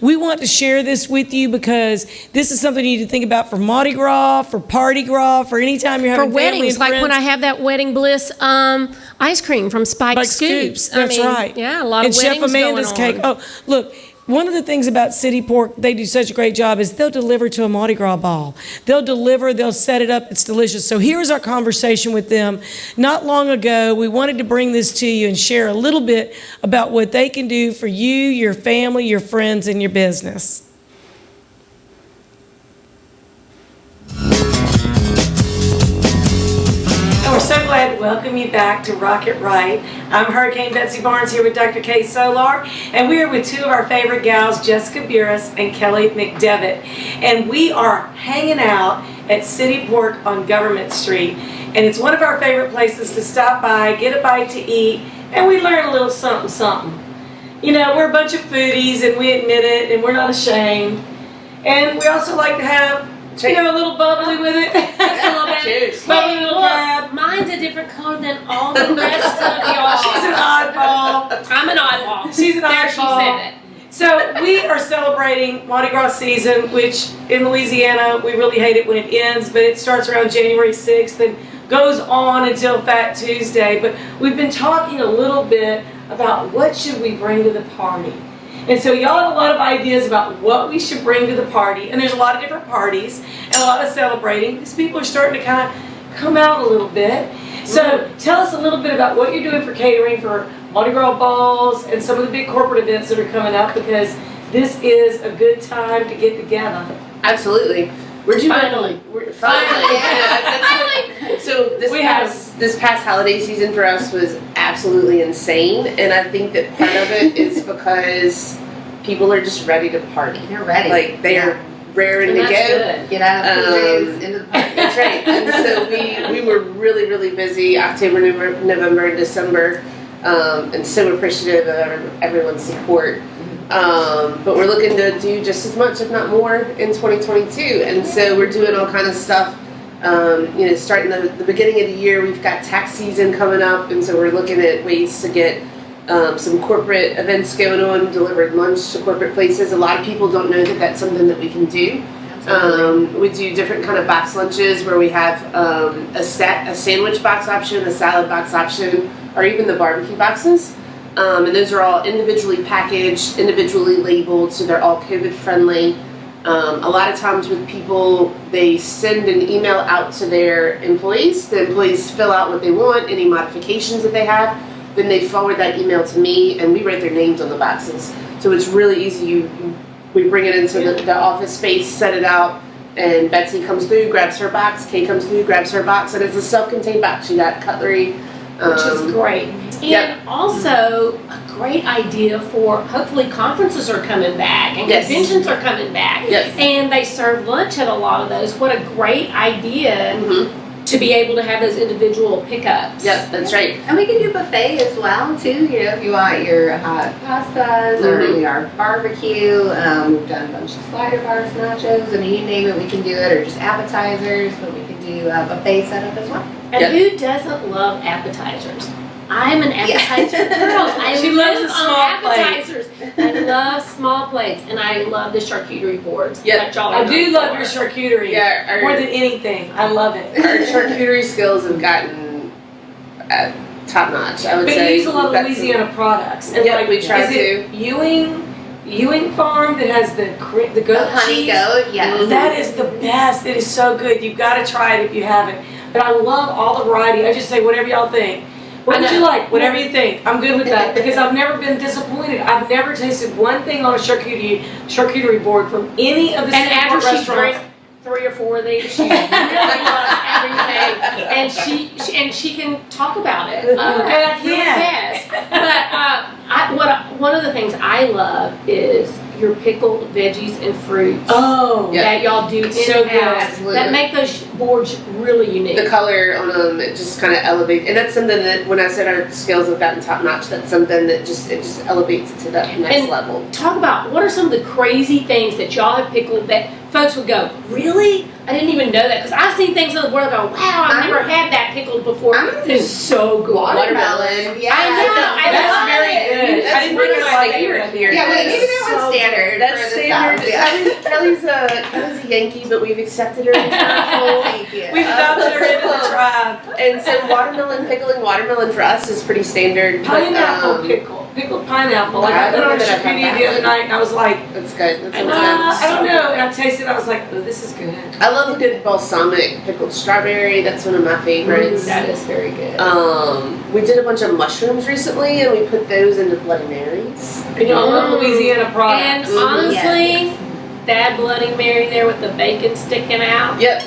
we want to share this with you because this is something you need to think about for Mardi Gras, for Party Gras, for any time you're For having family weddings, and like friends. when I have that Wedding Bliss ice cream from Spike Scoops. That's right. Yeah, a lot of and Chef weddings Amanda's going cake. on. Oh, look. One of the things about City Pork, they do such a great job, is they'll deliver to a Mardi Gras ball. They'll deliver, they'll set it up, it's delicious. So here's our conversation with them. Not long ago, we wanted to bring this to you and share a little bit about what they can do for you, your family, your friends, and your business. And we're so glad to welcome you back to Rocket Right. I'm Hurricane Betsy Barnes here with Dr. K. Solar, and we are with 2 of our favorite gals, Jessica Burris and Kelly McDevitt. And we are hanging out at City Pork on Government Street. And it's one of our favorite places to stop by, get a bite to eat, and we learn a little something, something. We're a bunch of foodies, and we admit it, and we're not ashamed. And we also like to have a little bubbly with it. Just a little bit. Cheers. Hey, Bubbly look, crab. mine's a different color than all the rest of y'all. She's an oddball. I'm an oddball. She's an There, oddball. she said it. So we are celebrating Mardi Gras season, which in Louisiana, we really hate it when it ends, but it starts around January 6th and goes on until Fat Tuesday. But we've been talking a little bit about what should we bring to the party. And so y'all have a lot of ideas about what we should bring to the party. And there's a lot of different parties and a lot of celebrating because people are starting to kind of come out a little bit. So tell us a little bit about what you're doing for catering for Mardi Gras balls and some of the big corporate events that are coming up, because this is a good time to get together. Absolutely. We're doing Finally. So this past holiday season for us was absolutely insane, and I think that part of it is because people are just ready to party. They're ready. Like they are raring to go. Good. Get out of PJs into the party. That's right. And so we were really, really busy October, November, and December, and so appreciative of everyone's support. But we're looking to do just as much, if not more, in 2022. And so we're doing all kind of stuff. Starting the beginning of the year, we've got tax season coming up, and so we're looking at ways to get some corporate events going on, delivered lunch to corporate places. A lot of people don't know that that's something that we can do. We do different kind of box lunches where we have a sandwich box option, a salad box option, or even the barbecue boxes. And those are all individually packaged, individually labeled, so they're all COVID friendly. A lot of times with people, they send an email out to their employees. The employees fill out what they want, any modifications that they have. Then they forward that email to me, and we write their names on the boxes. So it's really easy. We bring it into the office space, set it out, and Betsy comes through, grabs her box. Kay comes through, grabs her box, and it's a self-contained box. You got cutlery, which is great. And also a great idea for, hopefully conferences are coming back and conventions are coming back. Yes. And they serve lunch at a lot of those. What a great idea to be able to have those individual pickups. Yep, that's right. And we can do buffet as well too. If you want your hot pastas or our barbecue, we've done a bunch of slider bars, nachos. I mean, you name it, we can do it, or just appetizers. But we can do a buffet setup as well. And who doesn't love appetizers? I'm an appetizer girl. I love appetizers. I love small plates, and I love the charcuterie boards. Yeah, I do love your charcuterie. Yeah, more than anything. I love it. Our charcuterie skills have gotten top notch. I would say. But you use a lot of Louisiana products. And we try is it Ewing Farm that has the goat honey cheese? goat, yes. That is the best. It is so good. You've got to try it if you haven't. But I love all the variety. I just say whatever y'all think. What would you like? Whatever you think. I'm good with that because I've never been disappointed. I've never tasted one thing on a charcuterie board from any of the City Pork restaurants. Drank 3 or 4 of these, she really loves everything, and she can talk about it. And I can. But one of the things I love is your pickled veggies and fruits. That y'all do in-house. That make those boards really unique. The color on them, it just kind of elevates, and that's something that when I said our skills have gotten top notch, that's something that just elevates it to that next level. Talk about what are some of the crazy things that y'all have pickled that folks would go, really? I didn't even know that, because I've seen things in the world go, wow, I've never had that pickled before. It's so good. Watermelon. Yeah, I know. That's very good. I didn't bring my favorite here. Yeah, maybe that one's standard. That's standard. Kelly's a Yankee, but we've accepted her into our fold. We've adopted her into the tribe. And so pickling watermelon for us is pretty standard. Pineapple pickled pineapple. Like I put on a charcuterie the other night, and I was like, "That's good." I don't know. And I tasted it. I was like, "Oh, this is good." I love a good balsamic pickled strawberry. That's one of my favorites. That is very good. We did a bunch of mushrooms recently, and we put those into Bloody Marys. And y'all love Louisiana products. And honestly, that Bloody Mary there with the bacon sticking out. Yep.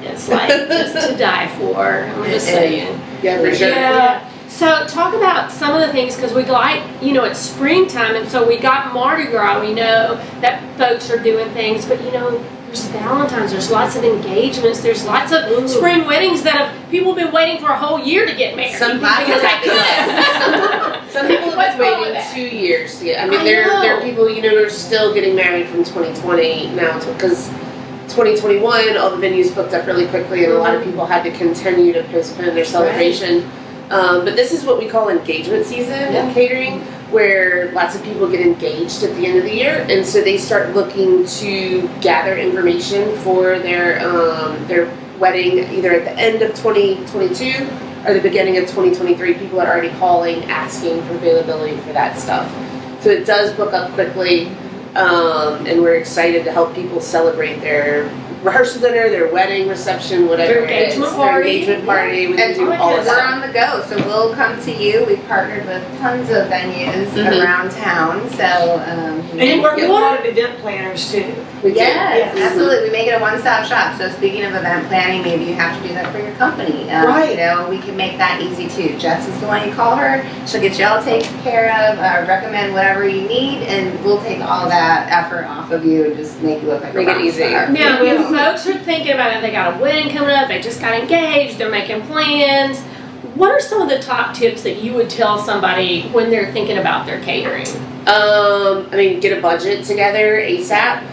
It's like just to die for. I'm just saying. Yeah, for sure. Yeah. So talk about some of the things, because we it's springtime, and so we got Mardi Gras. We know that folks are doing things, but there's Valentine's, there's lots of engagements, there's lots of spring weddings that people have been waiting for a whole year to get married. Some people have been waiting 2 years to get. I mean, there are people who are still getting married from 2020 now because 2021 all the venues booked up really quickly, and a lot of people had to continue to postpone their celebration. But this is what we call engagement season in catering, where lots of people get engaged at the end of the year, and so they start looking to gather information for their wedding either at the end of 2022 or the beginning of 2023. People are already calling, asking for availability for that stuff. So it does book up quickly, and we're excited to help people celebrate their rehearsal dinner, their wedding reception, whatever Their it is. engagement party. Their engagement party. We can And do all of we're that. on the go, so we'll come to you. We've partnered with tons of venues around town, so. And you work with a lot of event planners too. Yes, absolutely. We make it a one-stop shop. So speaking of event planning, maybe you have to do that for your company. Right. You know, we can make that easy too. Jess is the one you call her. She'll get you all taken care of, recommend whatever you need, and we'll take all that effort off of you and just make you look like Make a it rock easy. star. Now, if folks are thinking about it, they got a wedding coming up, they just got engaged, they're making plans. What are some of the top tips that you would tell somebody when they're thinking about their catering? I mean, get a budget together ASAP.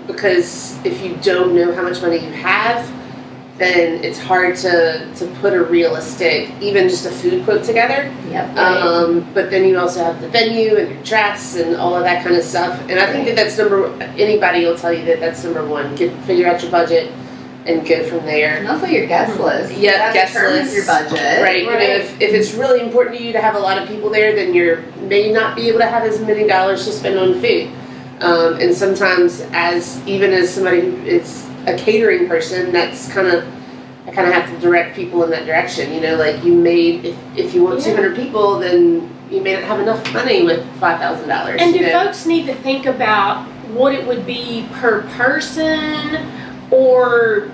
Because if you don't know how much money you have, then it's hard to put a realistic, even just a food quote together. Yep. But then you also have the venue and your dress and all of that kind of stuff. And I think that that's anybody will tell you that that's number one. Figure out your budget and go from there. And also your guest list. Yeah, That guest determines list. your budget. Right. You know, if it's really important to you to have a lot of people there, then you may not be able to have as many dollars to spend on food. And sometimes even as somebody who is a catering person, I kind of have to direct people in that direction. You know, like if you want 200 people, then you may not have enough money with $5,000. And do folks need to think about what it would be per person, or,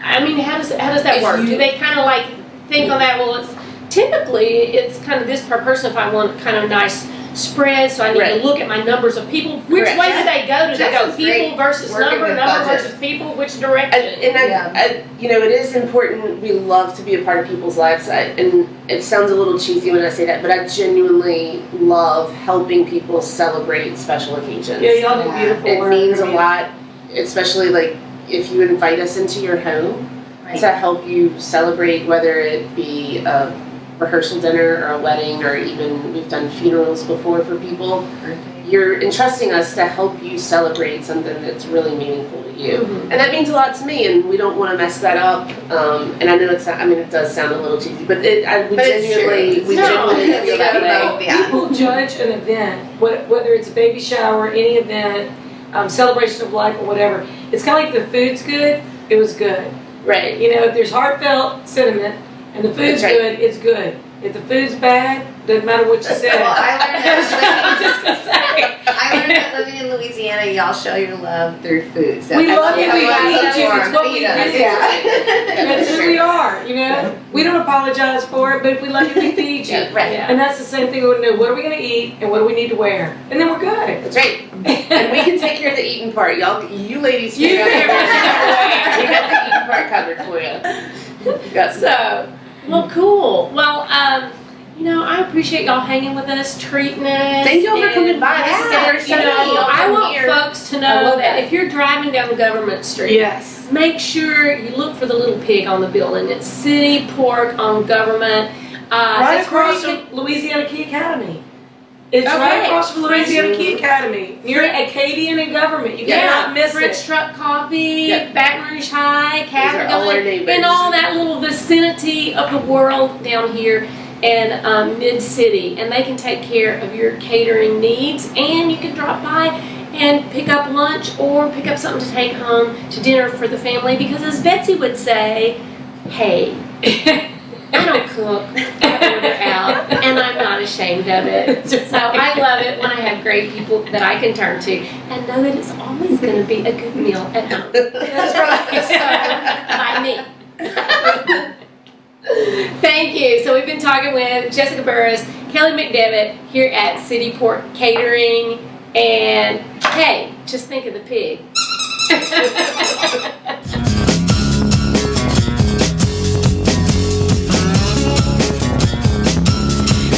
I mean, how does that work? Do they kind of like think on that? Well, it's kind of this per person if I want kind of nice spread, so I need to look at my numbers of people. Which way do they go? Do they go people versus number versus people? Which direction? And you know, it is important. We love to be a part of people's lives. And it sounds a little cheesy when I say that, but I genuinely love helping people celebrate special occasions. Yeah, y'all do beautiful It work. means a lot, especially like if you invite us into your home to help you celebrate, whether it be a rehearsal dinner or a wedding, or even we've done funerals before for people. You're entrusting us to help you celebrate something that's really meaningful to you. And that means a lot to me, and we don't want to mess that up. And I know it does sound a little cheesy, but we genuinely feel that way. People judge an event, whether it's a baby shower, any event, celebration of life or whatever. It's kind of like the food's good, it was good. Right. You know, if there's heartfelt sentiment, and the food's good, it's good. If the food's bad, doesn't matter what you say. Well, I learned that living in Louisiana, y'all show your love through food. So we love you, we feed you, feed it's what we do. That's who we are, you know? We don't apologize for it, but if we love you, we feed you. Right. And that's the same thing we want to know. What are we going to eat, and what do we need to wear? And then we're good. That's right. And we can take care of the eating part. You ladies figure out the we got the eating part covered for you. Yes. So, well, cool. Well, you know, I appreciate y'all hanging with us, treating us. Thank y'all for coming by. This is the first time I want folks to know that if you're driving down Government Street, make sure you look for the little pig on the building. It's City Pork on Government. Right across from Louisiana Key Academy. It's right across from Louisiana Key Academy. Near Acadian and Government. You cannot miss French it. Truck Coffee, Baton Rouge High, Catholic, all our neighbors. and all that little vicinity of the world down here and Mid-City. And they can take care of your catering needs. And you can drop by and pick up lunch or pick up something to take home to dinner for the family. Because as Betsy would say, hey, I don't cook, I order out, and I'm not ashamed of it. So I love it when I have great people that I can turn to and know that it's always going to be a good meal at home. That's right. So, by me. Thank you. So we've been talking with Jessica Burris, Kelly McDevitt here at City Pork Catering, and hey, just think of the pig.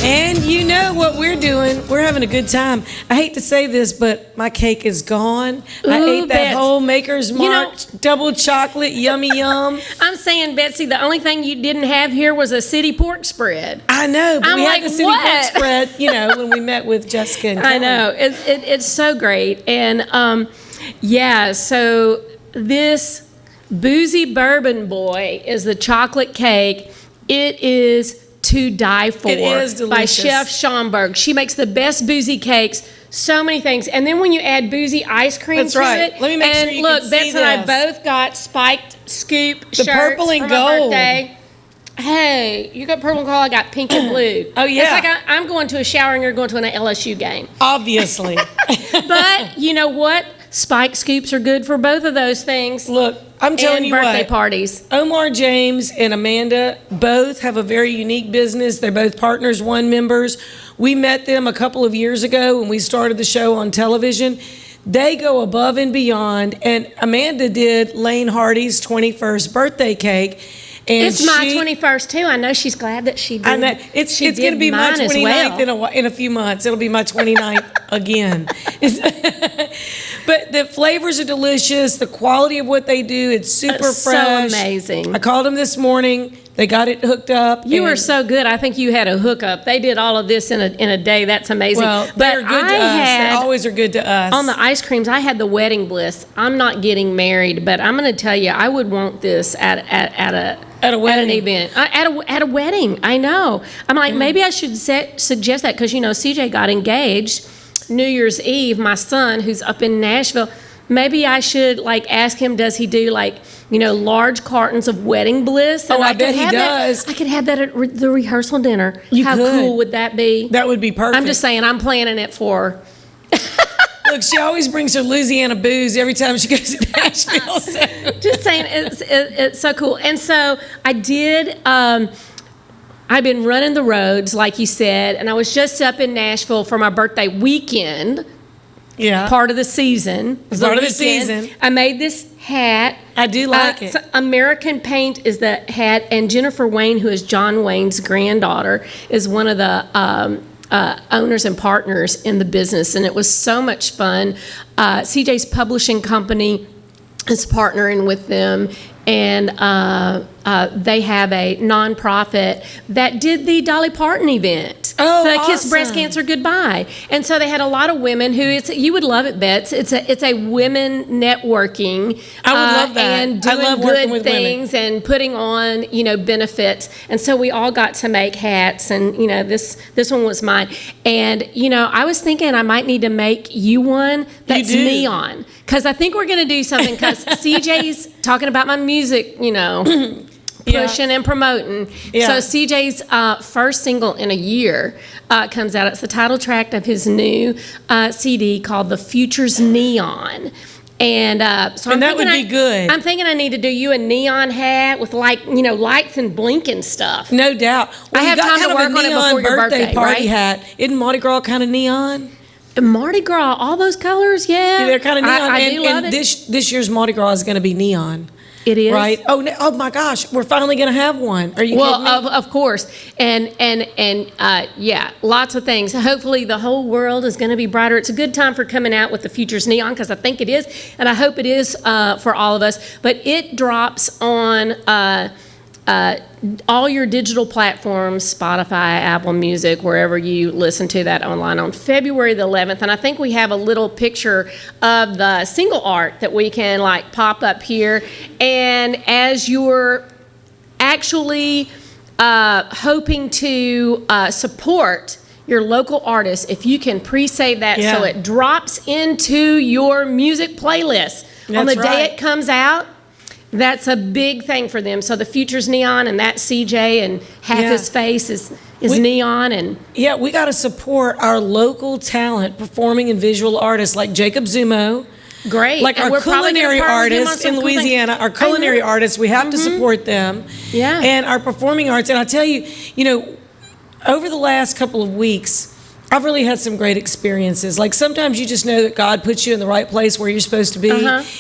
And you know what we're doing. We're having a good time. I hate to say this, but my cake is gone. I ate that whole Maker's Mark double chocolate yummy yum. I'm saying, Betsy, the only thing you didn't have here was a City Pork spread. I know, but I'm we like, had the City Pork spread, you know, when we met with Jessica and Kelly. I know. It's so great. And, so this Boozy Bourbon Boy is the chocolate cake. It is to die for. It is delicious. By Chef Schonberg. She makes the best boozy cakes So many things. And then when you add Boozy ice cream That's to right. it. Let me make and sure you look, can Betsy see and I this. both got spiked scoop The shirts purple and for my gold. birthday. Hey, you got purple and gold, I got pink and blue. Oh, yeah. It's like I'm going to a shower and you're going to an LSU game. Obviously. But you know what? Spike scoops are good for both of those things. Look, I'm telling and you birthday what, parties. Omar James and Amanda both have a very unique business. They're both Partners One members. We met them a couple of years ago when we started the show on television. They go above and beyond. And Amanda did Lane Hardy's 21st birthday cake. And It's my 21st too. I know she's glad that she did. I know. It's going to be my 29th in a few months. It'll be my 29th again. But the flavors are delicious. The quality of what they do, it's super So fresh. amazing. I called them this morning. They got it hooked up. You were and- so good. I think you had a hookup. They did all of this in a day. That's amazing. Well, but they're good to I us. They had, always are good to us. on the ice creams, I had the wedding bliss. I'm not getting married, but I'm going to tell you, I would want this at a wedding. an event, at a wedding. I know. I'm like, maybe I should suggest that because CJ got engaged New Year's Eve. My son, who's up in Nashville, maybe I should ask him. Does he do large cartons of wedding bliss? Oh, I could bet he have that- does. I could have that at the rehearsal dinner. You How could. cool would that be? That would be perfect. I'm just saying. I'm planning it for. Look, she always brings her Louisiana booze every time she goes to Nashville. So. Just saying, it's so cool. And so I did. I've been running the roads, like you said, and I was just up in Nashville for my birthday weekend. Yeah. Part of the season. Part of the season. I made this hat. I do like it. So American Paint is the hat, and Jennifer Wayne, who is John Wayne's granddaughter, is one of the owners and partners in the business, and it was so much fun. CJ's publishing company is partnering with them, and they have a nonprofit that did the Dolly Parton event. Oh, the Kiss awesome. Breast Cancer Goodbye. And so they had a lot of women who you would love it, Bets. It's a women networking. I would love that. And I doing love working good with things and putting on benefits. And so we all got to make hats, and this one was mine. And I was thinking I might need to make you one that's do. neon, because I think we're going to do something, because CJ's talking about my music, pushing and promoting. Yeah. So CJ's first single in a year comes out. It's the title track of his new CD called The Future's Neon. And so And I'm that would thinking be good. I'm thinking I need to do you a neon hat with lights and blinking stuff. No doubt. Well, I you have got time kind to of a work on it neon before your birthday, party right? hat. Isn't Mardi Gras kind of neon? Mardi Gras, all those colors, yeah. They're kind of neon. I do love and it. this year's Mardi Gras is going to be neon. It is? Right? Oh my gosh, we're finally going to have one. Are you Well, kidding me? of course, and yeah, lots of things. Hopefully, the whole world is going to be brighter. It's a good time for coming out with the Futures Neon, because I think it is, and I hope it is for all of us. But it drops on all your digital platforms, Spotify, Apple Music, wherever you listen to that online, on February the 11th. And I think we have a little picture of the single art that we can pop up here. And as you're actually hoping to support your local artists, if you can pre-save that so it drops into your music playlist on the That's day right. it comes out. That's a big thing for them. So the Future's neon, and that CJ, and half his face is neon. And yeah, we got to support our local talent, performing and visual artists like Jacob Zumo. Great. Like And our we're probably gonna culinary partner with him on artists some in cool things. Louisiana, our I know. culinary artists, we have to support them. Yeah. And our performing arts. And I tell you, over the last couple of weeks, I've really had some great experiences. Like sometimes you just know that God puts you in the right place where you're supposed to be,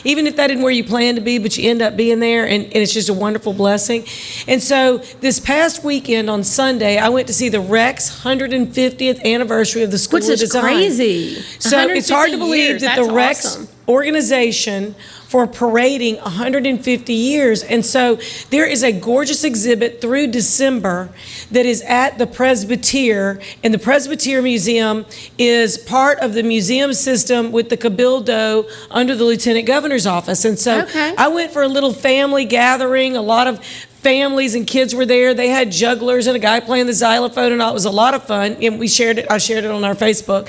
even if that isn't where you plan to be, but you end up being there, and it's just a wonderful blessing. And so this past weekend on Sunday, I went to see the Rec's 150th anniversary of the School Which of is Design. crazy. So it's hard to 150 believe years. that That's the Rec's awesome. organization for parading 150 years. And so there is a gorgeous exhibit through December that is at the Presbytere, and the Presbytere Museum is part of the museum system with the Cabildo under the Lieutenant Governor's office. And so I went for a little family gathering. A lot of families and kids were there. They had jugglers and a guy playing the xylophone, and all. It was a lot of fun. And I shared it on our Facebook.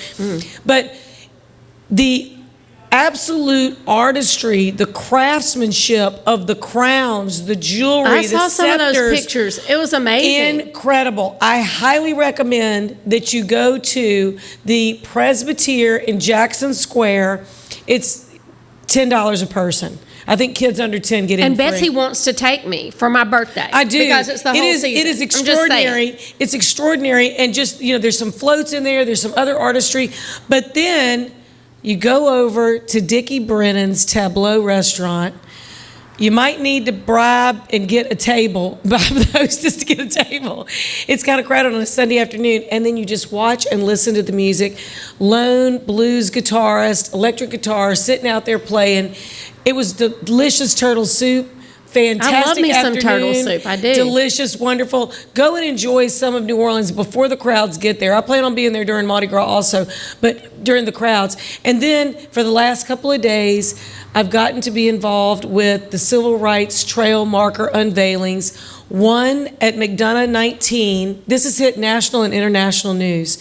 But the absolute artistry, the craftsmanship of the crowns, the jewelry, I the saw some of those scepters. pictures. It was amazing. Incredible. I highly recommend that you go to the Presbyterian in Jackson Square. It's $10 a person. I think kids under 10 get in And free. Betsy wants to take me for my birthday. I do. Because it's the whole season. It is I'm just saying. extraordinary. It's extraordinary. And just, there's some floats in there. There's some other artistry. But then you go over to Dickie Brennan's Tableau restaurant. You might need to bribe and get a table, bribe the hostess to get a table. It's kind of crowded on a Sunday afternoon. And then you just watch and listen to the music. Lone blues guitarist, electric guitar, sitting out there playing. It was delicious turtle soup. Fantastic I love me afternoon. some turtle soup. I do. Delicious, wonderful. Go and enjoy some of New Orleans before the crowds get there. I plan on being there during Mardi Gras also, but during the crowds. And then for the last couple of days, I've gotten to be involved with the Civil Rights Trail Marker unveilings. One at McDonough 19. This has hit national and international news.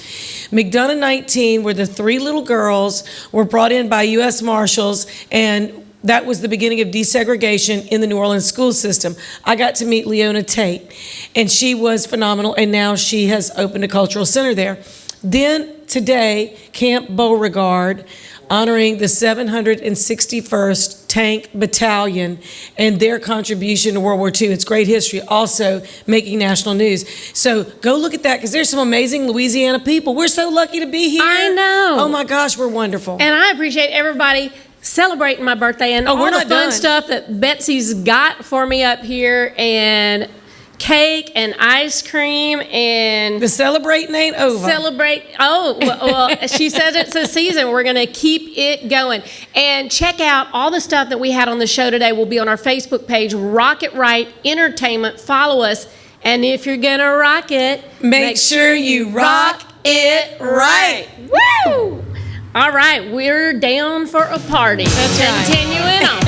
McDonough 19, where the 3 little girls were brought in by U.S. Marshals, and that was the beginning of desegregation in the New Orleans school system. I got to meet Leona Tate, and she was phenomenal, and now she has opened a cultural center there. Then today, Camp Beauregard, honoring the 761st Tank Battalion and their contribution to World War II. It's great history, also making national news. So go look at that, because there's some amazing Louisiana people. We're so lucky to be here. I know. Oh my gosh, we're wonderful. And I appreciate everybody celebrating my birthday and all we're the not fun done. stuff that Betsy's got for me up here, and cake and ice cream, and the celebrating ain't over. Well, she says it's a season. We're going to keep it going. And check out all the stuff that we had on the show today. Will be on our Facebook page, Rock It Right Entertainment. Follow us. And if you're going to rock it, make sure you rock it right. Woo! All right, we're down for a party. That's right. Continuing on.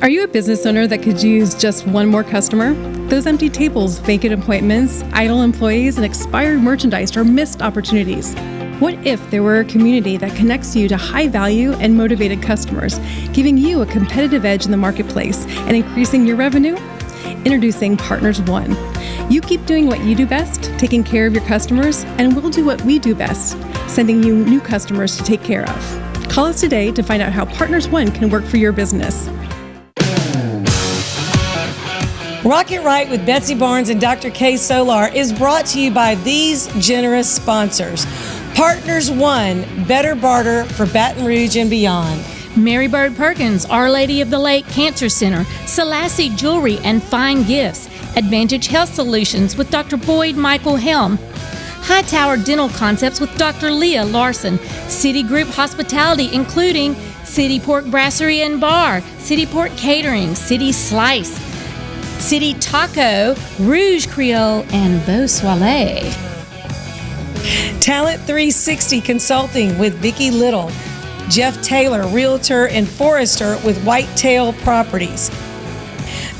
Are you a business owner that could use just one more customer? Those empty tables, vacant appointments, idle employees, and expired merchandise are missed opportunities. What if there were a community that connects you to high-value and motivated customers, giving you a competitive edge in the marketplace and increasing your revenue? Introducing Partners One. You keep doing what you do best, taking care of your customers, and we'll do what we do best, sending you new customers to take care of. Call us today to find out how Partners One can work for your business. Rock It Right with Betsy Barnes and Dr. K. Solar is brought to you by these generous sponsors. Partners One, better barter for Baton Rouge and beyond. Mary Bird Perkins, Our Lady of the Lake Cancer Center, Selassie Jewelry and Fine Gifts, Advantage Health Solutions with Dr. Boyd Michael Helm, Hightower Dental Concepts with Dr. Leah Larson, City Group Hospitality including City Pork Brasserie and Bar, City Pork Catering, City Slice, City Taco, Rouge Creole, and Beau Soleil. Talent 360 Consulting with Vicki Little. Jeff Taylor, Realtor and Forester with Whitetail Properties.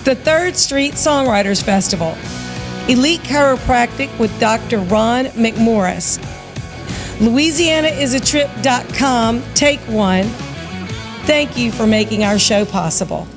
The 3rd Street Songwriters Festival. Elite Chiropractic with Dr. Ron McMorris. LouisianaIsATrip.com. Take one. Thank you for making our show possible.